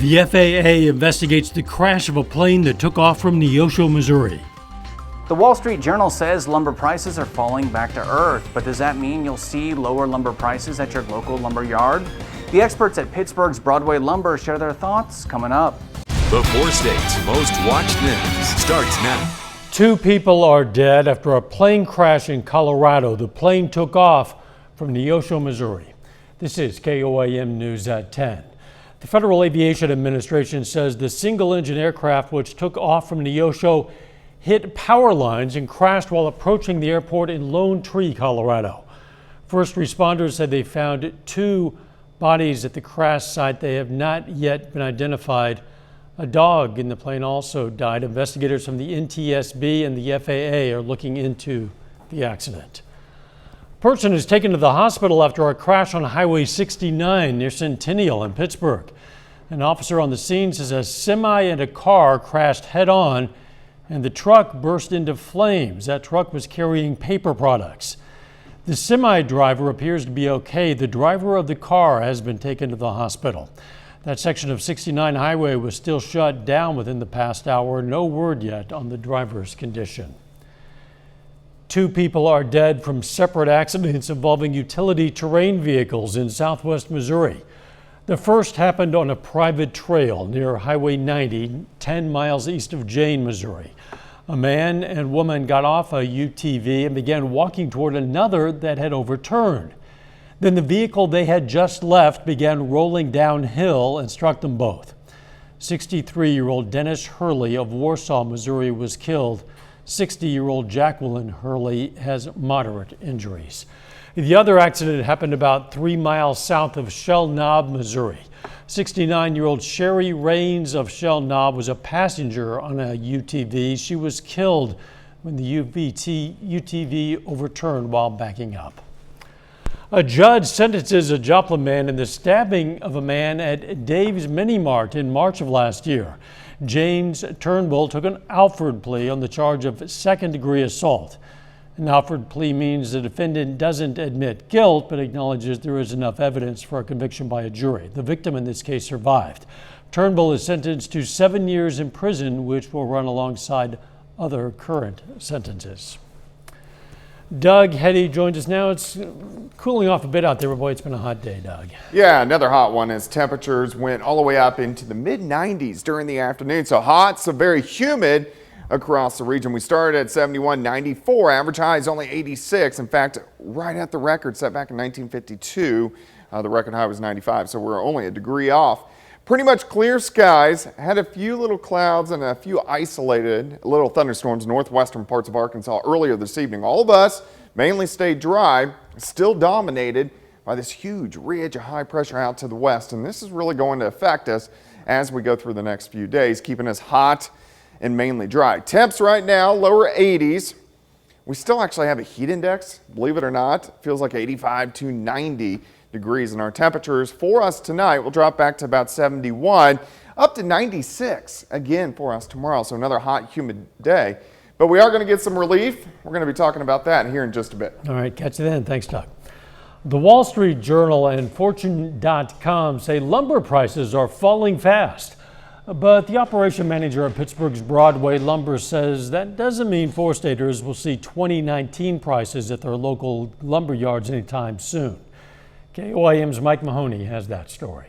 The FAA investigates the crash of a plane that took off from Neosho, Missouri. The Wall Street Journal says lumber prices are falling back to earth, but does that mean you'll see lower lumber prices at your local lumber yard? The experts at Pittsburgh's Broadway Lumber share their thoughts coming up. The 4 states' most watched news starts now. 2 people are dead after a plane crash in Colorado. The plane took off from Neosho, Missouri. This is KOAM News at 10. The Federal Aviation Administration says the single-engine aircraft which took off from Neosho hit power lines and crashed while approaching the airport in Lone Tree, Colorado. First responders said they found 2 bodies at the crash site. They have not yet been identified. A dog in the plane also died. Investigators from the NTSB and the FAA are looking into the accident. A person is taken to the hospital after a crash on Highway 69 near Centennial in Pittsburgh. An officer on the scene says a semi and a car crashed head-on and the truck burst into flames. That truck was carrying paper products. The semi driver appears to be okay. The driver of the car has been taken to the hospital. That section of 69 highway was still shut down within the past hour. No word yet on the driver's condition. 2 people are dead from separate accidents involving utility terrain vehicles in southwest Missouri. The first happened on a private trail near Highway 90, 10 miles east of Jane, Missouri. A man and woman got off a UTV and began walking toward another that had overturned. Then the vehicle they had just left began rolling downhill and struck them both. 63-year-old Dennis Hurley of Warsaw, Missouri was killed. 60-year-old Jacqueline Hurley has moderate injuries. The other accident happened about 3 miles south of Shell Knob, Missouri. 69-year-old Sherry Rains of Shell Knob was a passenger on a UTV. She was killed when the UTV overturned while backing up. A judge sentences a Joplin man in the stabbing of a man at Dave's Mini Mart in March of last year. James Turnbull took an Alford plea on the charge of second-degree assault. An Alford plea means the defendant doesn't admit guilt, but acknowledges there is enough evidence for a conviction by a jury. The victim in this case survived. Turnbull is sentenced to 7 years in prison, which will run alongside other current sentences. Doug Hetty joins us now. It's cooling off a bit out there, but boy, it's been a hot day, Doug. Yeah, another hot one as temperatures went all the way up into the mid-90s during the afternoon. So hot, so very humid across the region. We started at 71, 94, average high is only 86. In fact, right at the record set back in 1952, the record high was 95, so we're only a degree off. Pretty much clear skies, had a few little clouds and a few isolated little thunderstorms in northwestern parts of Arkansas earlier this evening. All of us mainly stayed dry, still dominated by this huge ridge of high pressure out to the west, and this is really going to affect us as we go through the next few days, keeping us hot and mainly dry. Temps right now, lower 80s. We still actually have a heat index, believe it or not. It feels like 85 to 90 degrees, and our temperatures for us tonight will drop back to about 71, up to 96 again for us tomorrow. So another hot, humid day. But we are going to get some relief. We're going to be talking about that here in just a bit. All right, catch you then. Thanks, Doug. The Wall Street Journal and Fortune.com say lumber prices are falling fast. But the operation manager at Pittsburgh's Broadway Lumber says that doesn't mean 4-staters will see 2019 prices at their local lumber yards anytime soon. KOAM's Mike Mahoney has that story.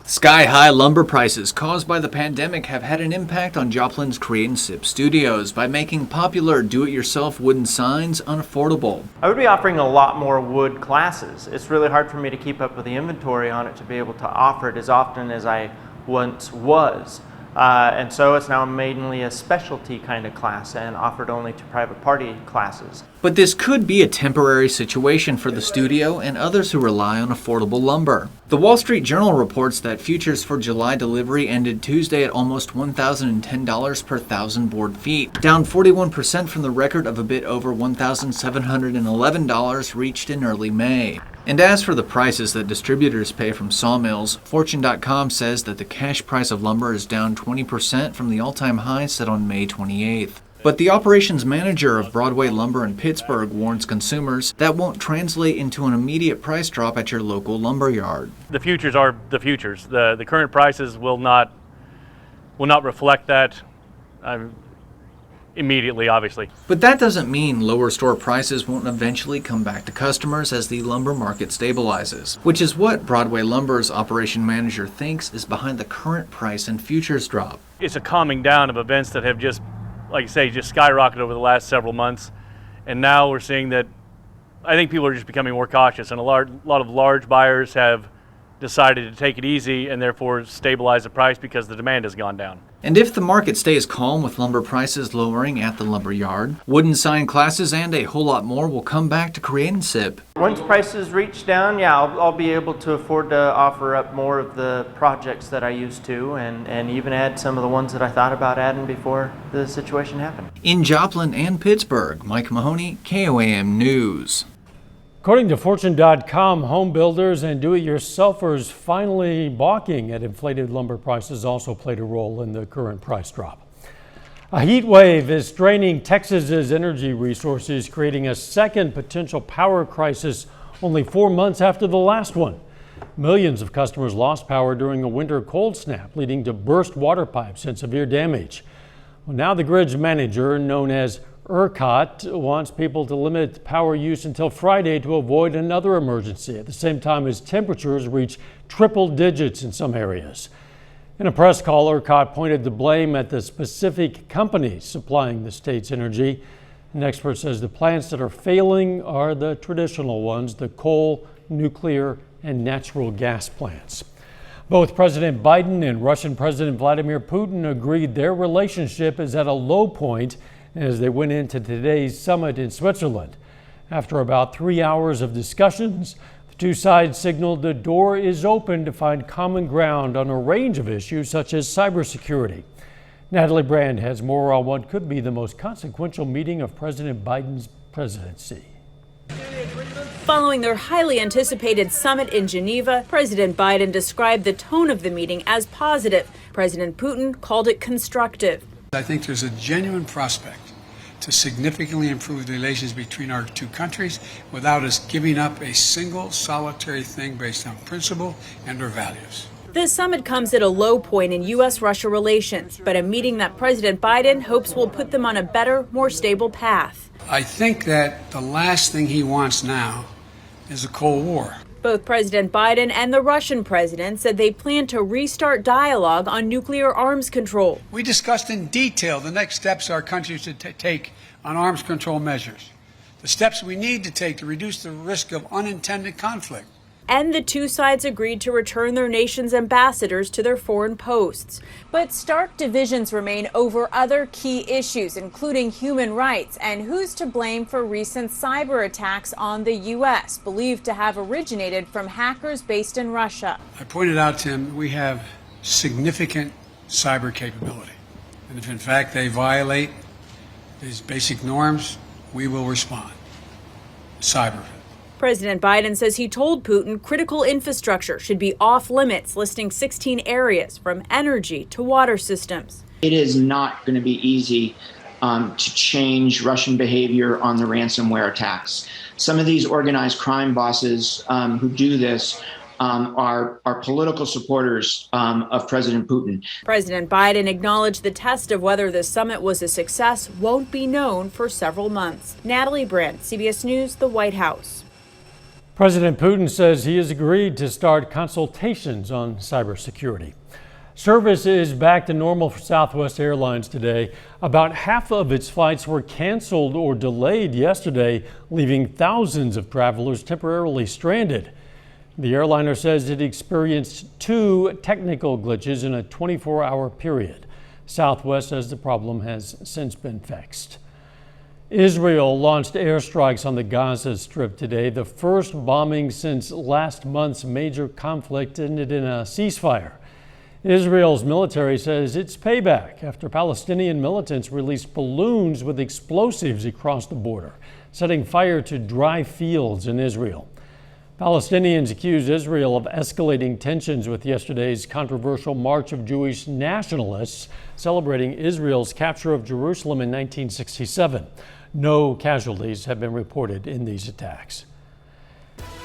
Sky-high lumber prices caused by the pandemic have had an impact on Joplin's Create and Sip studios by making popular do-it-yourself wooden signs unaffordable. I would be offering a lot more wood classes. It's really hard for me to keep up with the inventory on it to be able to offer it as often as I once was. And so it's now mainly a specialty kind of class and offered only to private party classes. But this could be a temporary situation for the studio and others who rely on affordable lumber. The Wall Street Journal reports that futures for July delivery ended Tuesday at almost $1,010 per 1,000 board feet, down 41% from the record of a bit over $1,711 reached in early May. And as for the prices that distributors pay from sawmills, Fortune.com says that the cash price of lumber is down 20% from the all-time high set on May 28th. But the operations manager of Broadway Lumber in Pittsburgh warns consumers that won't translate into an immediate price drop at your local lumber yard. The futures are the futures. The current prices will not reflect that immediately, obviously. But that doesn't mean lower store prices won't eventually come back to customers as the lumber market stabilizes, which is what Broadway Lumber's operation manager thinks is behind the current price and futures drop. It's a calming down of events that have just, like you say, just skyrocketed over the last several months. And now we're seeing that I think people are just becoming more cautious, and a lot of large buyers have decided to take it easy and therefore stabilize the price because the demand has gone down. And if the market stays calm with lumber prices lowering at the lumber yard, wooden sign classes and a whole lot more will come back to create and sip. Once prices reach down, yeah, I'll be able to afford to offer up more of the projects that I used to, and even add some of the ones that I thought about adding before the situation happened. In Joplin and Pittsburgh, Mike Mahoney, KOAM News. According to Fortune.com, home builders and do-it-yourselfers finally balking at inflated lumber prices also played a role in the current price drop. A heat wave is straining Texas's energy resources, creating a second potential power crisis only 4 months after the last one. Millions of customers lost power during a winter cold snap, leading to burst water pipes and severe damage. Well, now the grid's manager, known as ERCOT, wants people to limit power use until Friday to avoid another emergency, at the same time as temperatures reach triple digits in some areas. In a press call, ERCOT pointed the blame at the specific companies supplying the state's energy. An expert says the plants that are failing are the traditional ones, the coal, nuclear, and natural gas plants. Both President Biden and Russian President Vladimir Putin agreed their relationship is at a low point as they went into today's summit in Switzerland. After about 3 hours of discussions, the two sides signaled the door is open to find common ground on a range of issues such as cybersecurity. Natalie Brand has more on what could be the most consequential meeting of President Biden's presidency. Following their highly anticipated summit in Geneva, President Biden described the tone of the meeting as positive. President Putin called it constructive. I think there's a genuine prospect to significantly improve the relations between our two countries without us giving up a single solitary thing based on principle and our values. This summit comes at a low point in U.S.-Russia relations, but a meeting that President Biden hopes will put them on a better, more stable path. I think that the last thing he wants now is a Cold War. Both President Biden and the Russian president said they plan to restart dialogue on nuclear arms control. We discussed in detail the next steps our countries should take on arms control measures, the steps we need to take to reduce the risk of unintended conflict. And the two sides agreed to return their nation's ambassadors to their foreign posts. But stark divisions remain over other key issues, including human rights and who's to blame for recent cyber attacks on the U.S., believed to have originated from hackers based in Russia. I pointed out to him we have significant cyber capability. And if in fact they violate these basic norms, we will respond. Cyber. President Biden says he told Putin critical infrastructure should be off limits, listing 16 areas from energy to water systems. It is not going to be easy to change Russian behavior on the ransomware attacks. Some of these organized crime bosses who do this are political supporters of President Putin. President Biden acknowledged the test of whether the summit was a success won't be known for several months. Natalie Brand, CBS News, the White House. President Putin says he has agreed to start consultations on cybersecurity. Service is back to normal for Southwest Airlines today. About half of its flights were canceled or delayed yesterday, leaving thousands of travelers temporarily stranded. The airliner says it experienced 2 technical glitches in a 24-hour period. Southwest says the problem has since been fixed. Israel launched airstrikes on the Gaza Strip today. The first bombing since last month's major conflict ended in a ceasefire. Israel's military says it's payback after Palestinian militants released balloons with explosives across the border, setting fire to dry fields in Israel. Palestinians accuse Israel of escalating tensions with yesterday's controversial march of Jewish nationalists celebrating Israel's capture of Jerusalem in 1967. No casualties have been reported in these attacks.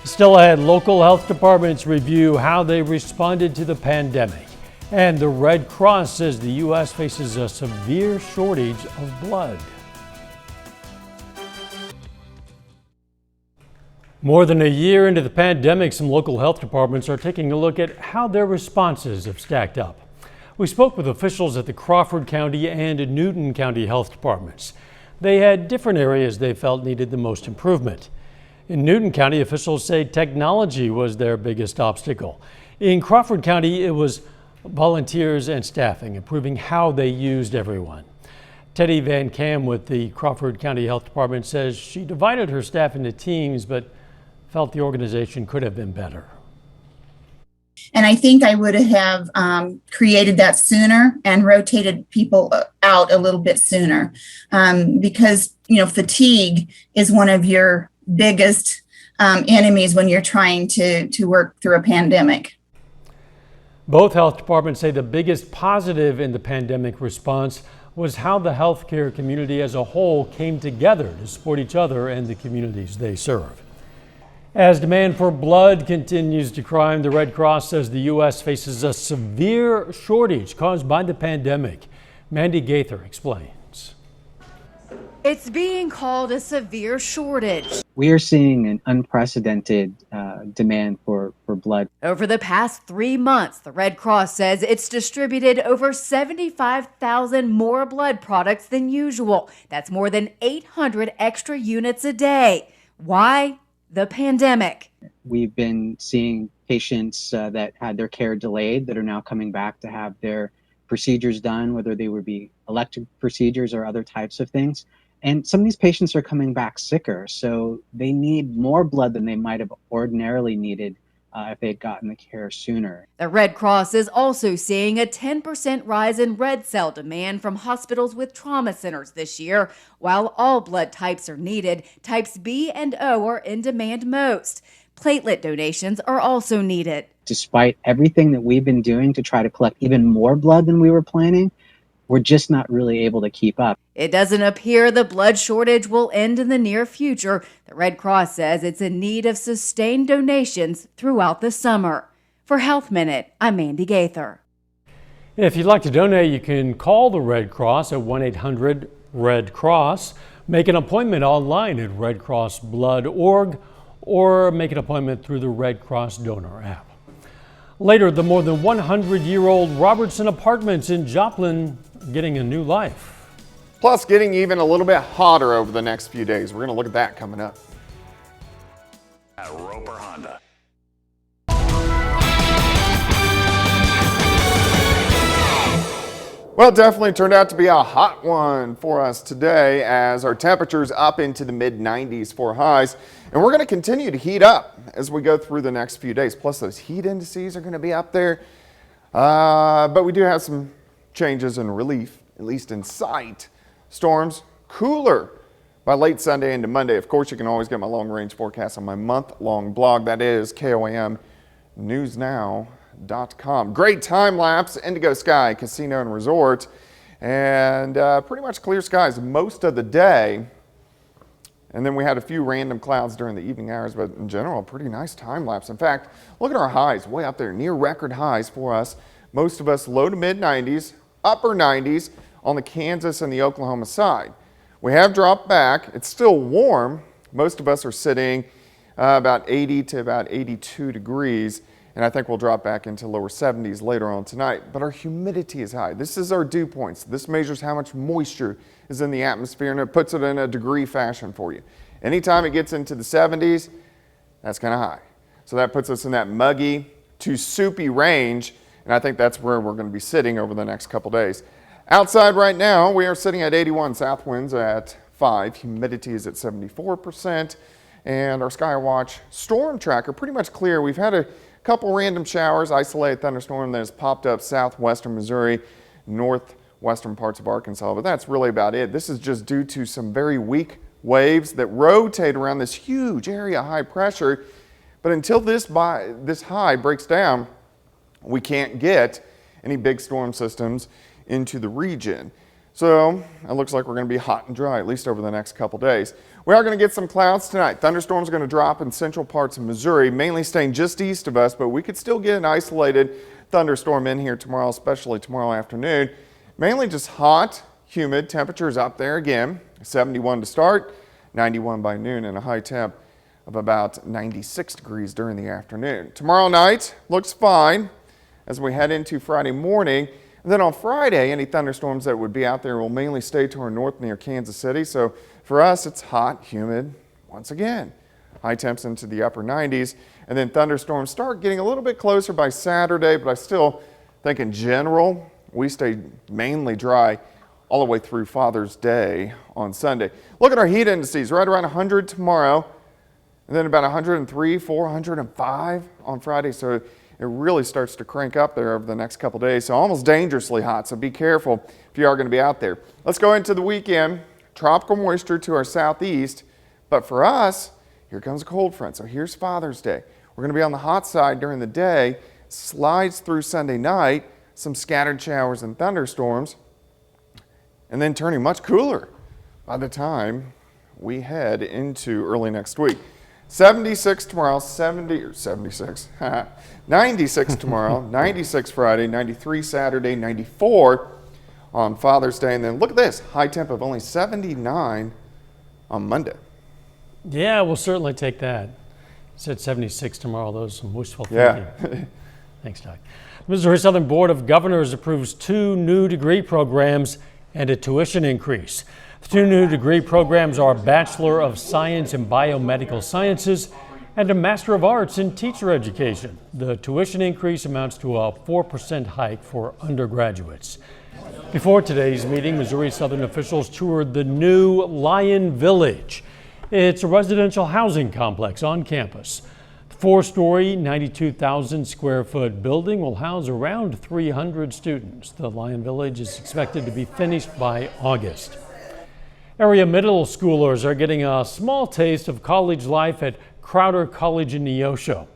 Still ahead, local health departments review how they responded to the pandemic. And the Red Cross says the U.S. faces a severe shortage of blood. More than a year into the pandemic, some local health departments are taking a look at how their responses have stacked up. We spoke with officials at the Crawford County and Newton County health departments. They had different areas they felt needed the most improvement. In Newton County, officials say technology was their biggest obstacle. In Crawford County, it was volunteers and staffing, improving how they used everyone. Teddy Van Kam with the Crawford County Health Department says she divided her staff into teams, but felt the organization could have been better. And I think I would have created that sooner and rotated people out a little bit sooner because, fatigue is one of your biggest enemies when you're trying to work through a pandemic. Both health departments say the biggest positive in the pandemic response was how the healthcare community as a whole came together to support each other and the communities they serve. As demand for blood continues to climb, the Red Cross says the U.S. faces a severe shortage caused by the pandemic. Mandy Gaither explains. It's being called a severe shortage. We are seeing an unprecedented demand for blood. Over the past 3 months, the Red Cross says it's distributed over 75,000 more blood products than usual. That's more than 800 extra units a day. Why? The pandemic. We've been seeing patients that had their care delayed that are now coming back to have their procedures done, whether they would be elective procedures or other types of things. And some of these patients are coming back sicker, so they need more blood than they might have ordinarily needed if they had gotten the care sooner. The Red Cross is also seeing a 10% rise in red cell demand from hospitals with trauma centers this year. While all blood types are needed, types B and O are in demand most. Platelet donations are also needed. Despite everything that we've been doing to try to collect even more blood than we were planning, we're just not really able to keep up. It doesn't appear the blood shortage will end in the near future. The Red Cross says it's in need of sustained donations throughout the summer. For Health Minute, I'm Mandy Gaither. If you'd like to donate, you can call the Red Cross at 1-800-RED-CROSS, make an appointment online at redcrossblood.org, or make an appointment through the Red Cross donor app. Later, the more than 100-year-old Robertson Apartments in Joplin getting a new life. Plus, getting even a little bit hotter over the next few days. We're going to look at that coming up. At Roper Honda. Well, it definitely turned out to be a hot one for us today as our temperatures up into the mid-90s for highs. And we're going to continue to heat up as we go through the next few days. Plus, those heat indices are going to be up there. But we do have some changes in relief, at least in sight. Storms cooler by late Sunday into Monday. Of course, you can always get my long-range forecast on my month-long blog. That is KOAMnewsnow.com. Great time lapse, Indigo Sky Casino and Resort, and pretty much clear skies most of the day. And then we had a few random clouds during the evening hours, but in general, pretty nice time lapse. In fact, look at our highs way up there, near record highs for us. Most of us low to mid 90s, upper 90s on the Kansas and the Oklahoma side. We have dropped back. It's still warm. Most of us are sitting about 80 to about 82 degrees. And I think we'll drop back into lower 70s later on tonight. But our humidity is high. This is our dew points. This measures how much moisture is in the atmosphere, and it puts it in a degree fashion for you. Anytime it gets into the 70s, that's kind of high. So that puts us in that muggy to soupy range, and I think that's where we're going to be sitting over the next couple days. Outside right now, we are sitting at 81, south winds at 5, humidity is at 74%, and our Skywatch storm tracker pretty much clear. We've had a couple random showers, isolated thunderstorm that has popped up southwestern Missouri, northwestern parts of Arkansas, but that's really about it. This is just due to some very weak waves that rotate around this huge area of high pressure, But until this high breaks down, we can't get any big storm systems into the region. So it looks like we're going to be hot and dry, at least over the next couple days. We are going to get some clouds tonight. Thunderstorms are going to drop in central parts of Missouri, mainly staying just east of us, but we could still get an isolated thunderstorm in here tomorrow, especially tomorrow afternoon. Mainly just hot, humid, temperatures up there again, 71 to start, 91 by noon, and a high temp of about 96 degrees during the afternoon. Tomorrow night looks fine as we head into Friday morning. And then on Friday, any thunderstorms that would be out there will mainly stay to our north near Kansas City. So for us, it's hot, humid once again. High temps into the upper 90s. And then thunderstorms start getting a little bit closer by Saturday, but I still think in general, we stay mainly dry all the way through Father's Day on Sunday. Look at our heat indices, right around 100 tomorrow, and then about 103, 405 on Friday. So it really starts to crank up there over the next couple days. So almost dangerously hot. So be careful if you are going to be out there. Let's go into the weekend. Tropical moisture to our southeast. But for us, here comes a cold front. So here's Father's Day. We're going to be on the hot side during the day. Slides through Sunday night. Some scattered showers and thunderstorms. And then turning much cooler by the time we head into early next week. 76 tomorrow, 96 tomorrow, 96 Friday, 93 Saturday, 94 on Father's Day. And then look at this, high temp of only 79 on Monday. Yeah, we'll certainly take that. You said 76 tomorrow, those some wishful Yeah. thinking. Thanks, Doug. The Missouri Southern Board of Governors approves 2 new degree programs and a tuition increase. The 2 new degree programs are a Bachelor of Science in Biomedical Sciences and a Master of Arts in Teacher Education. The tuition increase amounts to a 4% hike for undergraduates. Before today's meeting, Missouri Southern officials toured the new Lion Village. It's a residential housing complex on campus. The 4-story, 92,000 square foot building will house around 300 students. The Lion Village is expected to be finished by August. Area middle schoolers are getting a small taste of college life at Crowder College in Neosho.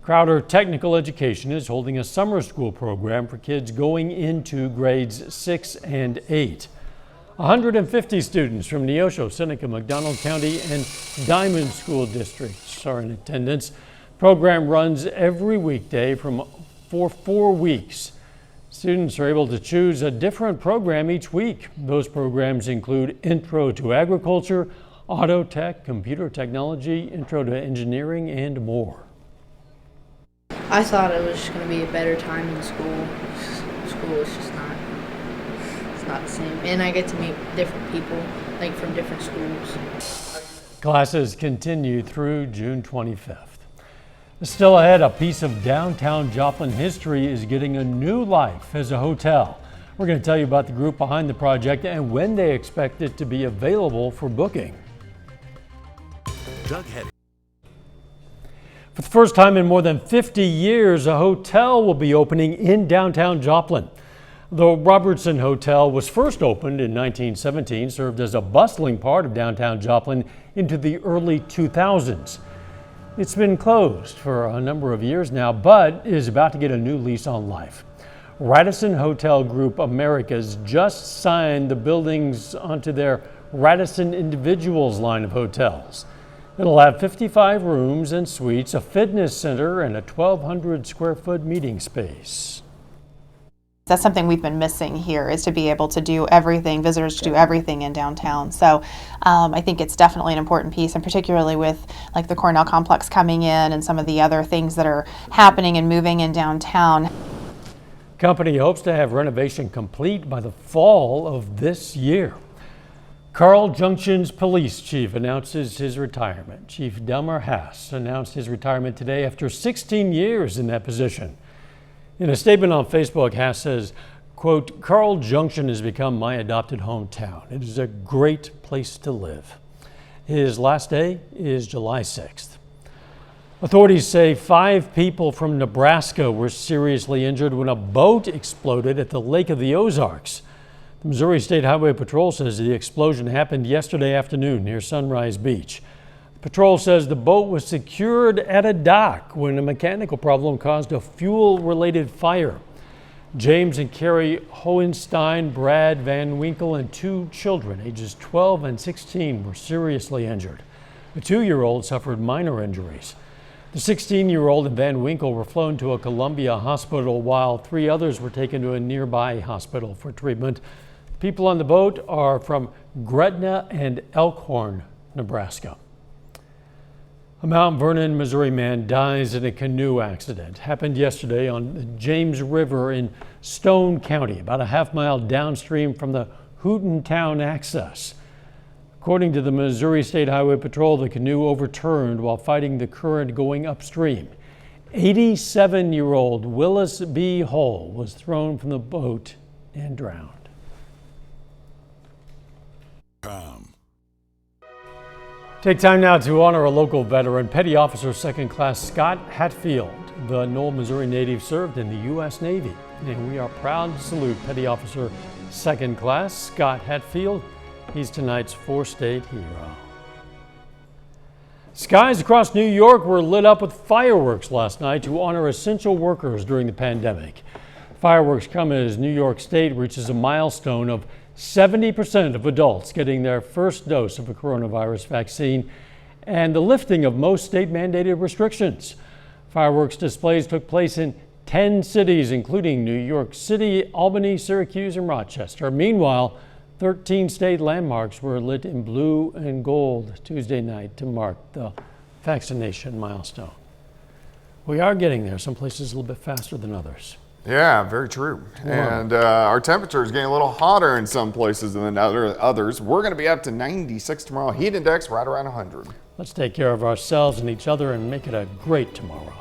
Crowder Technical Education is holding a summer school program for kids going into grades 6 and 8. 150 students from Neosho, Seneca, McDonald County, and Diamond School Districts are in attendance. The program runs every weekday for 4 weeks. Students are able to choose a different program each week. Those programs include Intro to Agriculture, Auto Tech, Computer Technology, Intro to Engineering, and more. I thought it was just going to be a better time in school. School is just not the same. And I get to meet different people, like from different schools. Classes continue through June 25th. Still ahead, a piece of downtown Joplin history is getting a new life as a hotel. We're going to tell you about the group behind the project and when they expect it to be available for booking. Doug Head. For the first time in more than 50 years, a hotel will be opening in downtown Joplin. The Robertson Hotel was first opened in 1917, served as a bustling part of downtown Joplin into the early 2000s. It's been closed for a number of years now, but is about to get a new lease on life. Radisson Hotel Group Americas just signed the buildings onto their Radisson Individuals line of hotels. It'll have 55 rooms and suites, a fitness center, and a 1,200 square foot meeting space. That's something we've been missing here, is to be able to do everything, visitors to do everything in downtown. So I think it's definitely an important piece, and particularly with like the Cornell complex coming in and some of the other things that are happening and moving in downtown. Company hopes to have renovation complete by the fall of this year. Carl Junction's police chief announces his retirement. Chief Delmer Haas announced his retirement today after 16 years in that position. In a statement on Facebook, Haas says, quote, "Carl Junction has become my adopted hometown. It is a great place to live." His last day is July 6th. Authorities say 5 people from Nebraska were seriously injured when a boat exploded at the Lake of the Ozarks. The Missouri State Highway Patrol says the explosion happened yesterday afternoon near Sunrise Beach. The Patrol says the boat was secured at a dock when a mechanical problem caused a fuel-related fire. James and Carrie Hohenstein, Brad Van Winkle, and 2 children, ages 12 and 16, were seriously injured. The 2-year-old suffered minor injuries. The 16-year-old and Van Winkle were flown to a Columbia hospital while 3 others were taken to a nearby hospital for treatment. People on the boat are from Gretna and Elkhorn, Nebraska. A Mount Vernon, Missouri man dies in a canoe accident. Happened yesterday on the James River in Stone County, about a half-mile downstream from the Hootentown access. According to the Missouri State Highway Patrol, the canoe overturned while fighting the current going upstream. 87-year-old Willis B. Hull was thrown from the boat and drowned. Take time now to honor a local veteran, Petty Officer Second Class Scott Hatfield. The Knoll, Missouri native served in the U.S. Navy, and we are proud to salute Petty Officer Second Class Scott Hatfield. He's tonight's 4-state hero. Skies across New York were lit up with fireworks last night to honor essential workers during the pandemic. Fireworks come as New York State reaches a milestone of 70% of adults getting their first dose of a coronavirus vaccine and the lifting of most state-mandated restrictions. Fireworks displays took place in 10 cities, including New York City, Albany, Syracuse, and Rochester. Meanwhile, 13 state landmarks were lit in blue and gold Tuesday night to mark the vaccination milestone. We are getting there, some places a little bit faster than others. Yeah, very true. Yeah. And our temperature is getting a little hotter in some places than others. We're going to be up to 96 tomorrow. Heat index right around 100. Let's take care of ourselves and each other and make it a great tomorrow.